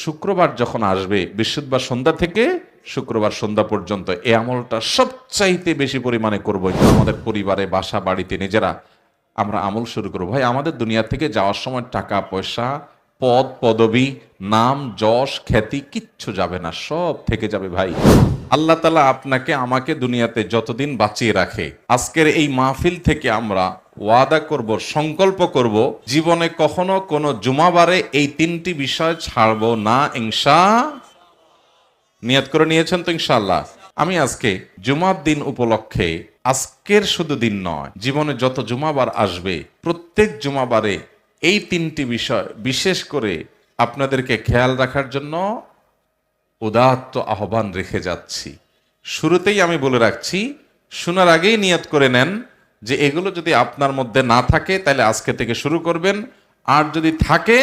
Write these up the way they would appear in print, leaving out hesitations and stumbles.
শুক্রবার যখন আসবে, বৃহস্পতিবার সন্ধ্যা থেকে শুক্রবার সন্ধ্যা পর্যন্ত এই আমলটা সবচাইতে বেশি পরিমাণে করবো। আমাদের পরিবারে, বাসা বাড়িতে নিজেরা আমরা আমল শুরু করবো। ভাই, আমাদের দুনিয়া থেকে যাওয়ার সময় টাকা পয়সা, পদ পদবী, নাম যশ খ্যাতি কিচ্ছু যাবে না, সব থেকে যাবে ভাই। আল্লাহ তাআলা আপনাকে আমাকে দুনিয়াতে যতদিন বাঁচিয়ে রাখে, আজকের এই মাহফিল থেকে আমরা ওয়াদা করব, সংকল্প করব, জীবনে কখনো কোনো জুমাবারে এই তিনটি বিষয় ছাড়বো না। নিয়ত করে নিয়েছেন তো ইনশাআল্লাহ? আমি আজকে জুমার দিন উপলক্ষে, আজকের শুধু দিন নয়, জীবনে যত জুমাবার আসবে প্রত্যেক জুমাবারে এই তিনটি বিষয় বিশেষ করে আপনাদেরকে খেয়াল রাখার জন্য উদাত্ত আহ্বান রেখে যাচ্ছি। শুরুতেই আমি বলে রাখছি, শোনার আগেই নিয়ত করে নেন যে এগুলো যদি আপনার মধ্যে না থাকে তাহলে আজকে থেকে শুরু করবেন, আর যদি থাকে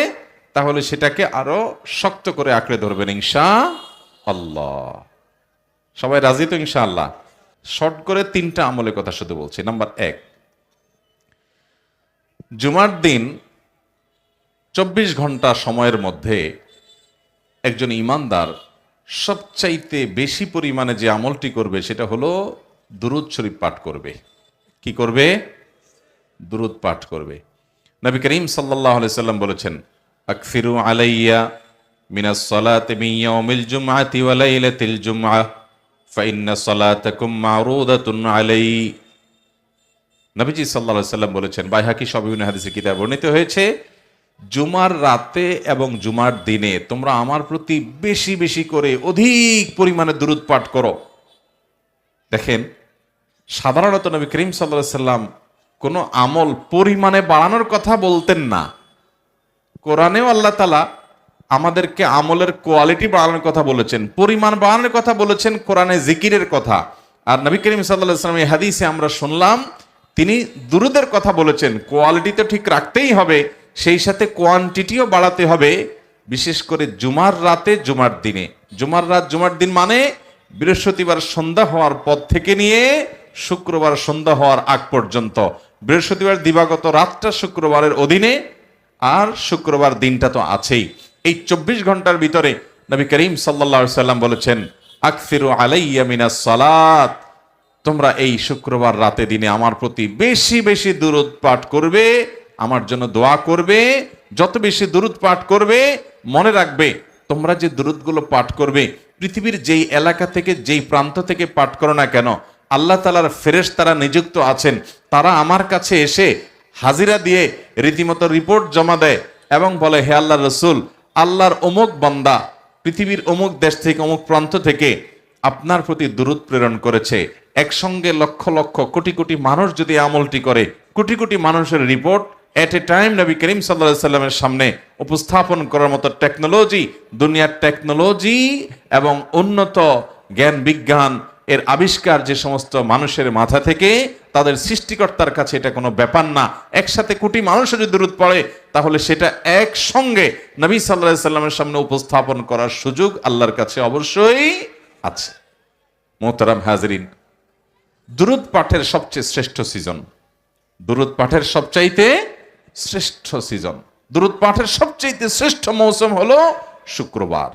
তাহলে সেটাকে আরো শক্ত করে আঁকড়ে ধরবেন ইনশাআল্লাহ। সবাই রাজি তো ইনশাআল্লাহ? শর্ট করে তিনটা আমলের কথা শুধু বলছি। নাম্বার 1, জুমার দিন 24 ঘন্টা সময়ের মধ্যে একজন ইমানদার সবচাইতে বেশি পরিমাণে যে আমলটি করবে সেটা হলো দুরূদ শরীফ পাঠ করবে। কি করবে? দুরূদ পাঠ করবে। নবী করিম সাল্লাল্লাহু আলাইহি সাল্লাম বলেছেন, আকসিরু আলাইয়া মিনাস সালাতি মিন ইয়াউমিল জুমআতি ওয়া লাইলাতিল জুমআহ ফাইন্না সালাতাকুম মারুদাতুন আলাই। নবীজি সাল্লাল্লাহু আলাইহি সাল্লাম বলেছেন, বাইহাকী সহ বিভিন্ন হাদিসে কিতাবে বর্ণিত হয়েছে, জুমার রাতে এবং জুমার দিনে তোমরা আমার প্রতি বেশি বেশি করে অধিক পরিমাণে দুরূদ পাঠ করো। দেখেন, সাধারণত নবী করিম সাল্লাল্লাহু আলাইহি সাল্লাম কোনো আমল পরিমাণে বাড়ানোর কথা বলতেন না। কোরআনেও আল্লাহ তাআলা আমাদেরকে আমলের কোয়ালিটি বাড়ানোর কথা বলেছেন, পরিমাণ বাড়ানোর কথা বলেছেন, কোরআনে জিকিরের কথা। আর নবী করিম সাল্লাল্লাহু আলাইহি ওয়াসাল্লাম এই হাদিসে আমরা শুনলাম তিনি দুরূদের কথা বলেছেন। কোয়ালিটি তো ঠিক রাখতেই হবে, সেই সাথে কোয়ান্টিটিও বাড়াতে হবে, বিশেষ করে জুমার রাতে জুমার দিনে। জুমার রাত জুমার দিন মানে বৃহস্পতিবার সন্ধ্যা হওয়ার পর থেকে নিয়ে শুক্রবার সন্ধ্যা হওয়ার আগ পর্যন্ত। বৃহস্পতিবার দিবাগত রাতটা শুক্রবারের অধীনে, আর শুক্রবার দিনটা তো আছেই। এই 24 ঘন্টার ভিতরে নবী করিম সাল্লাল্লাহু আলাইহি সাল্লাম বলেছেন, আকসিরু আলাইয়া মিনাস সালাত, তোমরা এই শুক্রবার রাতে দিনে আমার প্রতি বেশি বেশি দুরূদ পাঠ করবে, আমার জন্য দোয়া করবে। যত বেশি দুরূদ পাঠ করবে, মনে রাখবে তোমরা যে দুরূদগুলো পাঠ করবে পৃথিবীর যেই এলাকা থেকে, যেই প্রান্ত থেকে পাঠ করো না কেন, আল্লাহ তাআলার ফেরেশতারা নিযুক্ত আছেন, তারা আমার কাছে এসে হাজিরা দিয়ে রীতিমতো রিপোর্ট জমা দেয় এবং বলে, হে আল্লাহর রাসূল, আল্লাহর অমুক বান্দা পৃথিবীর অমুক দেশ থেকে, অমুক প্রান্ত থেকে আপনার প্রতি দুরূদ প্রেরণ করেছে। একসঙ্গে লক্ষ লক্ষ কোটি কোটি মানুষ যদি আমলটি করে, কোটি কোটি মানুষের রিপোর্ট এট এ টাইম নবী করিম সাল্লাল্লাহু আলাইহি সাল্লামের সামনে উপস্থাপন করার মতো টেকনোলজি, দুনিয়ার টেকনোলজি এবং উন্নত জ্ঞান বিজ্ঞান এর আবিষ্কার যে সমস্ত মানুষের মাথা থেকে, তাদের সৃষ্টিকর্তার কাছে এটা কোনো ব্যাপার না। একসাথে কোটি মানুষ যদি দুরূদ পড়ে তাহলে সেটা একসঙ্গে নবী সাল্লাল্লাহু আলাইহি সাল্লামের সামনে উপস্থাপন করার সুযোগ আল্লাহর কাছে অবশ্যই আছে। মোহতারাম হাজরিন, দুরূদ পাঠের সবচেয়ে শ্রেষ্ঠ সিজন, দুরূদ পাঠের সবচাইতে শ্রেষ্ঠ সিজন, দুরূদ পাঠের সবচাইতে শ্রেষ্ঠ মৌসুম হলো শুক্রবার।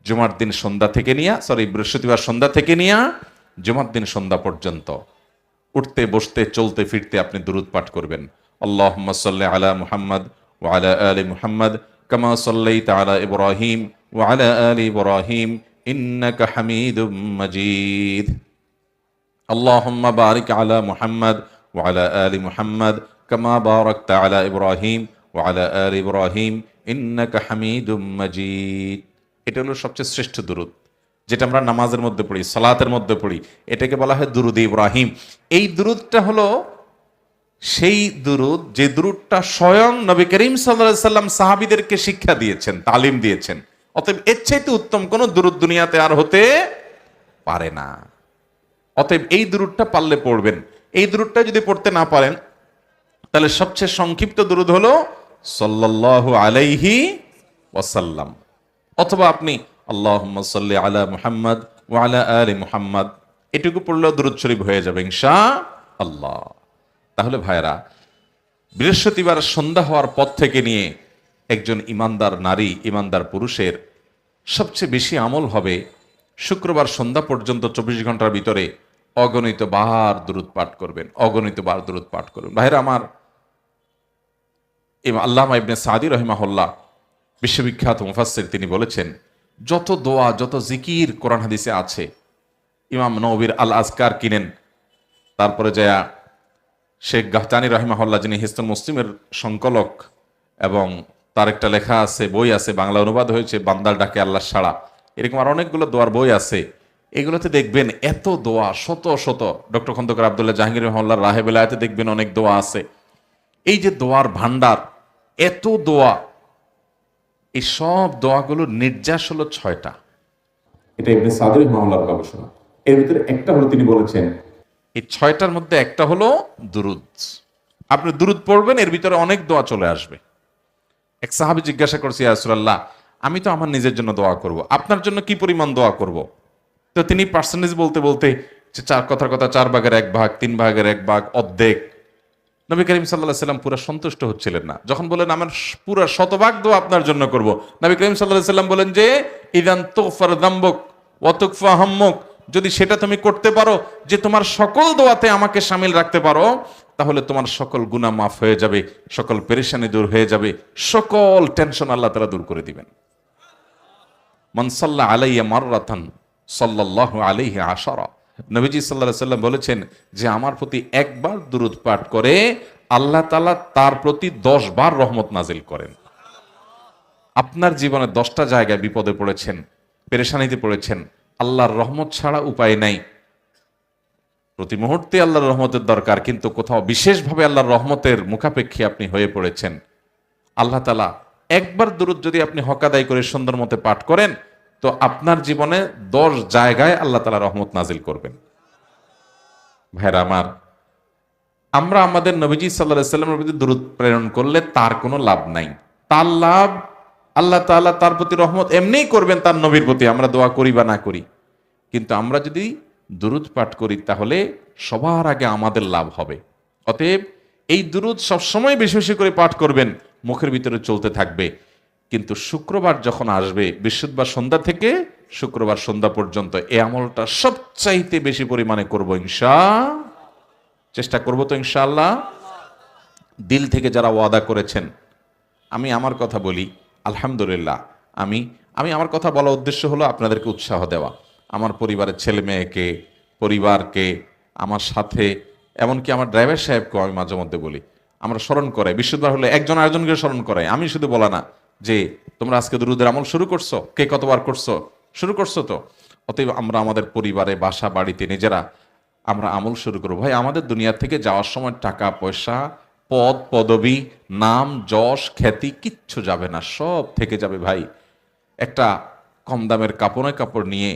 জুমার দিন সন্ধ্যা থেকে নিয়ে, বৃহস্পতিবার সন্ধ্যা থেকে নিয়ে জুমার দিন সন্ধ্যা পর্যন্ত উঠতে বসতে চলতে ফিরতে আপনি দুরূদ পাঠ করবেন। আল্লাহুম্মা সাল্লি আলা মুহাম্মদ ওয়া আলা আলি মুহাম্মদ কামা সাল্লাইতা আলা ইব্রাহিম ওয়া আলা আলি ইব্রাহিম ইন্নাকা হামিদুম মাজিদ। আল্লাহুম্মা বারিক আলা মুহাম্মদ ওয়া আলা আলি মুহাম্মদ কামা বারাকতা আলা ইব্রাহিম ওয়া আলা আলি ইব্রাহিম ইন্নাকা হামিদুম মাজিদ। এটা হলো সবচেয়ে শ্রেষ্ঠ দুরূদ, যেটা আমরা নামাজের মধ্যে পড়ি, সালাতের মধ্যে পড়ি। এটাকে বলা হয় দুরূদ ইব্রাহিম। এই দুরূদটা হলো সেই দুরূদ যে দুরূদটা স্বয়ং নবী করিম সাল্লাল্লাহু আলাইহি সাল্লাম সাহাবীদেরকে শিক্ষা দিয়েছেন, তালিম দিয়েছেন। অতএব এর চাইতে উত্তম কোন দুরূদ দুনিয়াতে আর হতে পারে না। অতএব এই দুরূদটা পারলে পড়বেন। এই দুরূদটা যদি পড়তে না পারেন তাহলে সবচেয়ে সংক্ষিপ্ত দুরূদ হলো সাল্লাল্লাহু আলাইহি ওয়াসাল্লাম, অথবা আপনি আল্লাহুম্মা সাল্লি আলা মুহাম্মদ ওয়া আলা আলি মুহাম্মদ, এটুকু পড়লেও দুরূদ শরীফ হয়ে যাবে ইনশাআল্লাহ। তাহলে ভাইরা, বৃহস্পতিবার সন্ধ্যা হওয়ার পর থেকে নিয়ে একজন ইমানদার নারী, ইমানদার পুরুষের সবচেয়ে বেশি আমল হবে শুক্রবার সন্ধ্যা পর্যন্ত 24 ঘন্টার ভিতরে অগণিত বার দুরূদ পাঠ করবেন, অগণিত বার দুরূদ পাঠ করবেন। ভাইরা আমার, আল্লামা ইবনে সাদি রহিমাহুল্লাহ বিশ্ববিখ্যাত মুফাসসির, তিনি বলেছেন যত দোয়া যত জিকির কোরআন হাদিসে আছে, ইমাম নববীর আল আজকার কিনেন, তারপরে যায় শেখ গাহতানি রহিমাহুল্লাহ, যিনি হিসনুল মুসলিমের সংকলক, এবং তার একটা লেখা আছে, বই আছে, বাংলা অনুবাদ হয়েছে, বান্দার ডাকে আল্লাহ সাড়া, এরকম আর অনেকগুলো দোয়ার বই আছে। এগুলোতে দেখবেন এত দোয়া, শত শত। ডক্টর খন্দকার আব্দুল্লাহ জাহাঙ্গীর রহমাল্লাহর রাহে বেলায়েতে দেখবেন অনেক দোয়া আছে। এই যে দোয়ার ভান্ডার, এত দোয়া, এই সব দোয়াগুলোর নির্যাস হলো 6টা। এটা ইবনে সাদি রহিমাহুল্লাহর গবেষণা। এর ভিতরে একটা হলো, তিনি বলেছেন এই 6টার মধ্যে একটা হলো দুরুদ। আপনি দুরুদ পড়বেন, এর ভিতরে অনেক দোয়া চলে আসবে। এক সাহাবী জিজ্ঞাসা করছে, ইয়া রাসূলুল্লাহ, আমি তো আমার নিজের জন্য দোয়া করব, আপনার জন্য কি পরিমাণ দোয়া করব? তো তিনি পার্সেন্টেজ বলতে বলতে, যে কথার কথা 4 ভাগের 1 ভাগ, 3 ভাগের 1 ভাগ, অর্ধেক। নবী করিম সাল্লাল্লাহু আলাইহি সাল্লাম পুরো সন্তুষ্ট হচ্ছিলেন না। যখন বলেন আমার পুরো 100 ভাগ দোয়া আপনার জন্য করব, নবী করিম সাল্লাল্লাহু আলাইহি সাল্লাম বলেন যে ইদান তুগফার যামবুক ওয়া তুকফা হাম্মুক, যদি সেটা তুমি করতে পারো যে তোমার সকল দোয়াতে আমাকে শামিল রাখতে পারো, তাহলে তোমার সকল গুনাহ মাফ হয়ে যাবে, সকল পেরেশানি দূর হয়ে যাবে, সকল টেনশন আল্লাহ তাআলা দূর করে দিবেন। মান সাল্লা আলাইয়া মাররাতান সাল্লাল্লাহু আলাইহি আশারা, নবীজি সাল্লাল্লাহু আলাইহি সাল্লাম বলেছেন যে আমার প্রতি একবার দুরূদ পাঠ করে আল্লাহ তাআলা তার প্রতি 10 বার রহমত নাজিল করেন। আপনার জীবনে 10টা জায়গায় বিপদে পড়েছেন, পেরেশানিতে পড়েছেন, আল্লাহর রহমত ছাড়া উপায় নাই। প্রতি মুহূর্তে আল্লাহর রহমতের দরকার, কিন্তু কোথাও বিশেষভাবে আল্লাহর রহমতের মুখাপেক্ষী আপনি হয়ে পড়েছেন। আল্লাহ তাআলা একবার দুরূদ যদি আপনি হক আদায় করে সুন্দর মতে পাঠ করেন, তো আপনার জীবনে 10 জায়গায় আল্লাহ তাআলা রহমত নাজিল করবেন। ভাইরা আমার, আমরা আমাদের নবীজি সাল্লাল্লাহু আলাইহি ওয়াসাল্লামের প্রতি দুরূদ প্রেরণ করলে তার কোনো লাভ নাই। তার লাভ আল্লাহ তাআলা তার প্রতি রহমত এমনিই করবেন তার নবীর প্রতি, আমরা দোয়া করি বা না করি। কিন্তু আমরা যদি দুরূদ পাঠ করি তাহলে সবার আগে আমাদের লাভ হবে। অতএব এই দুরূদ সবসময় বেশি বেশি করে পাঠ করবেন, মুখের ভিতরে চলতে থাকবে। কিন্তু শুক্রবার যখন আসবে, বৃহস্পতিবার সন্ধ্যা থেকে শুক্রবার সন্ধ্যা পর্যন্ত এই আমলটা সবচাইতে বেশি পরিমাণে করব চেষ্টা করব তো ইনশাআল্লাহ। দিল থেকে যারা ওয়াদা করেছেন, আমি আমার কথা বলি, আলহামদুলিল্লাহ, আমি আমার কথা বলার উদ্দেশ্য হলো আপনাদেরকে উৎসাহ দেওয়া। আমার পরিবারের ছেলে মেয়েকে, পরিবারকে, আমার সাথে, এমনকি আমার ড্রাইভার সাহেবকেও আমি মাঝে মধ্যে বলি, আমরা স্মরণ করাই। বৃহস্পতিবার হলে একজন আরেকজনকে স্মরণ করাই। আমি শুধু বলা না যে তোমরা আজকে দুরূদের আমল শুরু করছো, কে কতবার করছো, শুরু করছো তো। অতএব আমরা আমাদের পরিবারে, বাসা বাড়িতে নিজেরা আমরা আমল শুরু করবো। ভাই, আমাদের দুনিয়া থেকে যাওয়ার সময় টাকা পয়সা, পদ পদবি, নাম যশ খ্যাতি কিচ্ছু যাবে না, সব থেকে যাবে ভাই। একটা কম দামের কাপড় নিয়ে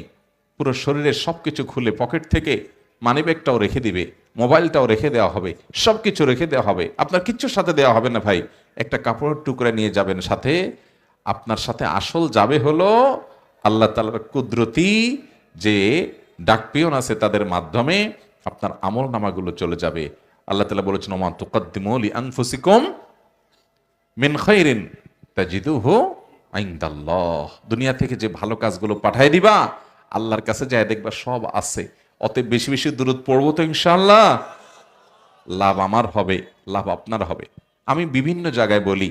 পুরো শরীরের সব কিছু খুলে পকেট থেকে মানিব্যাগটাও রেখে দিবে, মোবাইলটাও রেখে দেওয়া হবে, সব কিছু রেখে দেওয়া হবে, আপনার কিচ্ছুর সাথে দেওয়া হবে না ভাই। একটা কাপড়ের টুকরা নিয়ে যাবেন সাথে, আপনার সাথে আসল যাবে হলো আল্লাহ তাআলার কুদরতি যে ডাকপিয়ন আছে, তাদের মাধ্যমে আপনার আমল নামাগুলো চলে যাবে। আল্লাহ তাআলা বলেছেন, ওমা তুকদ্দিমু লিআনফুসিকুম মিন খাইরিন তাজিদুহু ইনদাল্লাহ, দুনিয়া থেকে যে ভালো কাজগুলো পাঠায় দিবা, আল্লাহর কাছে যায় দেখবা সব আছে। অতএব বেশি বেশি দুরূদ পড়বো তো ইনশাআল্লাহ, লাভ আমার হবে, লাভ আপনার হবে। আমি বিভিন্ন জায়গায় বলি,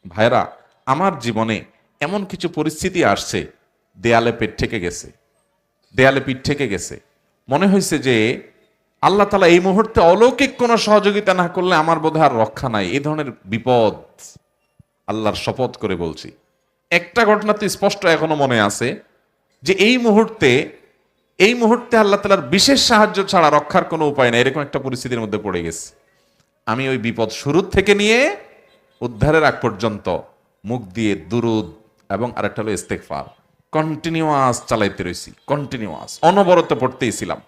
ভাইরা, আমার জীবনে এমন কিছু পরিস্থিতি আসছে, দেয়ালে পিঠ থেকে গেছে, মনে হয়েছে যে আল্লাহ তাআলা এই মুহূর্তে অলৌকিক কোনো সহযোগিতা না করলে আমার বোধহয় আর রক্ষা নাই। এই ধরনের বিপদ, আল্লাহর শপথ করে বলছি। একটা ঘটনা তো স্পষ্ট এখনো মনে আছে, যে এই মুহূর্তে আল্লাহ তাআলার বিশেষ সাহায্য ছাড়া রক্ষার কোনো উপায় নাই, এরকম একটা পরিস্থিতির মধ্যে পড়ে গেছে। আমি ওই বিপদ শুরুর থেকে নিয়ে উদ্ধারের আগ পর্যন্ত মুখ দিয়ে দুরূদ এবং আরেকটা হলো ইস্তেগফার কন্টিনিউয়াস চালাইতে রয়েছি, কন্টিনিউয়াস অনবরত পড়তেই ছিলাম।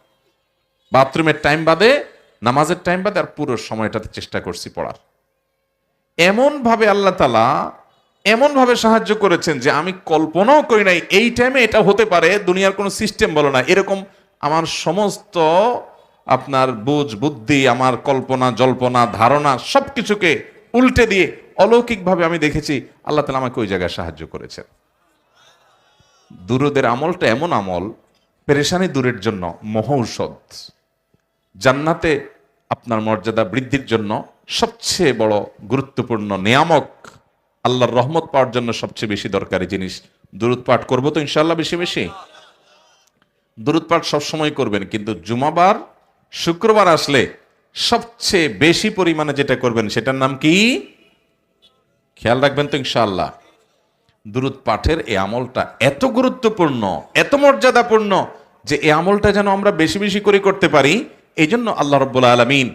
বাথরুমের টাইম বাদে, নামাজের টাইম বাদে, আর পুরো সময়টাতে চেষ্টা করছি পড়ার। এমন ভাবে আল্লাহ তাআলা সাহায্য করেছেন যে আমি কল্পনাও করি নাই এই টাইমে এটা হতে পারে। দুনিয়ার কোনো সিস্টেম বলো না, এরকম আমার সমস্ত আপনার বুদ্ধি, আমার কল্পনা জল্পনা ধারণা সবকিছুকে উল্টে দিয়ে অলৌকিকভাবে আমি দেখেছি আল্লাহ তাআলা আমাকে ওই জায়গায় সাহায্য করেছেন। দুরুদের আমলটা এমন আমল, পেরেশানি দূরের জন্য মহৌষধ। জান্নাতে আপনার মর্যাদা বৃদ্ধির জন্য সবচেয়ে বড় গুরুত্বপূর্ণ নিয়ামক, আল্লাহর রহমত পাওয়ার জন্য সবচেয়ে বেশি দরকারি জিনিস। দুরুদ পাঠ করবো তো ইনশাআল্লাহ বেশি বেশি। দুরুদ পাঠ সবসময় করবেন, কিন্তু জুমাবার শুক্রবার আসলে সবচেয়ে বেশি পরিমাণে যেটা করবেন সেটার নাম কি খেয়াল রাখবেন তো ইনশাআল্লাহ। দুরুদ পাঠের এই আমলটা এত গুরুত্বপূর্ণ, এত মর্যাদাপূর্ণ যে এই আমলটা যেন আমরা বেশি বেশি করে করতে পারি। এই জন্য আল্লাহ রাব্বুল আলামিন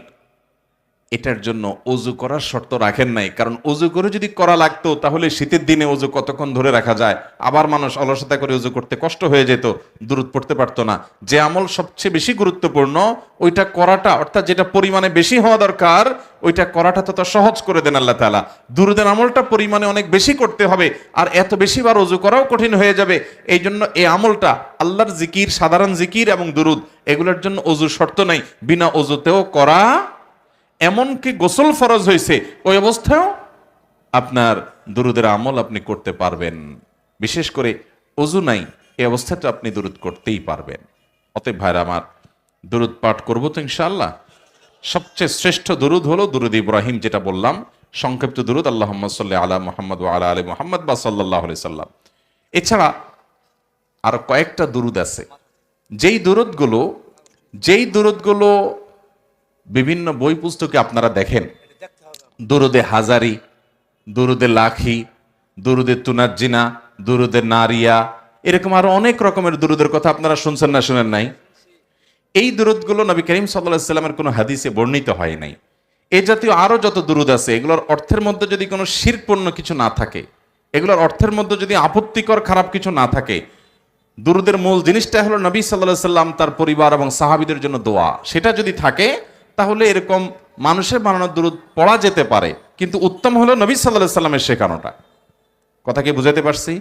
এটার জন্য অজু করার শর্ত রাখেন নাই। কারণ অজু করে যদি করা লাগতো তাহলে শীতের দিনে অজু কতক্ষণ ধরে রাখা যায়, আবার মানুষ অলসতা করে অজু করতে কষ্ট হয়ে যেত, দুরুদ পড়তে পারতো না। যে আমল সবচেয়ে বেশি গুরুত্বপূর্ণ ওইটা করাটা, অর্থাৎ যেটা পরিমাণে বেশি হওয়া দরকার ওইটা করাটা তত সহজ করে দেন আল্লাহ তাআলা। দুরুদের আমলটা পরিমাণে অনেক বেশি করতে হবে, আর এত বেশি বার অজু করাও কঠিন হয়ে যাবে। এই জন্য এই আমলটা আল্লাহর জিকির, সাধারণ জিকির এবং দুরুদ, এগুলোর জন্য অজুর শর্ত নাই, বিনা অজুতেও করা। এমনকি গোসল ফরজ হয়েছে ওই অবস্থায়ও আপনার দুরুদের আমল আপনি করতে পারবেন। বিশেষ করে অজু নাই এই অবস্থাটা আপনি দুরুদ করতেই পারবেন। অতএব ভাইরা আমার, দুরুদ পাঠ করবো তো ইনশাআল্লাহ। সবচেয়ে শ্রেষ্ঠ দুরুদ হলো দুরুদ ইব্রাহিম, যেটা বললাম সংক্ষিপ্ত দুরুদ, আল্লাহুম্মা সাল্লি আলা মুহাম্মদ ওয়া আলা আলি মুহাম্মদ বা সাল্লাল্লাহু আলাইহি সাল্লাম। এছাড়া আর কয়েকটা দুরুদ আছে, যেই দুরুদগুলো বিভিন্ন বই পুস্তকে আপনারা দেখেন। দুরুদে হাজারি, দুরুদে লাখি, দুরুদে তুনাজ্জিনা, দুরুদে নারিয়া, এরকম আরো অনেক রকমের দুরুদের কথা আপনারা শুনছেন না শুনেন নাই? এই দুরুদগুলো নবী করিম সাল্লাল্লাহু আলাইহি সাল্লামের কোনো হাদিসে বর্ণিত হয় নাই। এই জাতীয় আরো যত দুরুদ আছে, এগুলোর অর্থের মধ্যে যদি কোনো শিরকপূর্ণ কিছু না থাকে, এগুলোর অর্থের মধ্যে যদি আপত্তিকর খারাপ কিছু না থাকে, দুরুদের মূল জিনিসটা হলো নবী সাল্লাল্লাহু আলাইহি সাল্লাম তার পরিবার এবং সাহাবীদের জন্য দোয়া, সেটা যদি থাকে তাহলে এরকম মানুষের বানানো দুরুদ পড়া যেতে পারে। কিন্তু উত্তম হলো নবী সাল্লাল্লাহু আলাইহি সাল্লামের শেখানোটা। কথা কি বুঝাতে পারছি?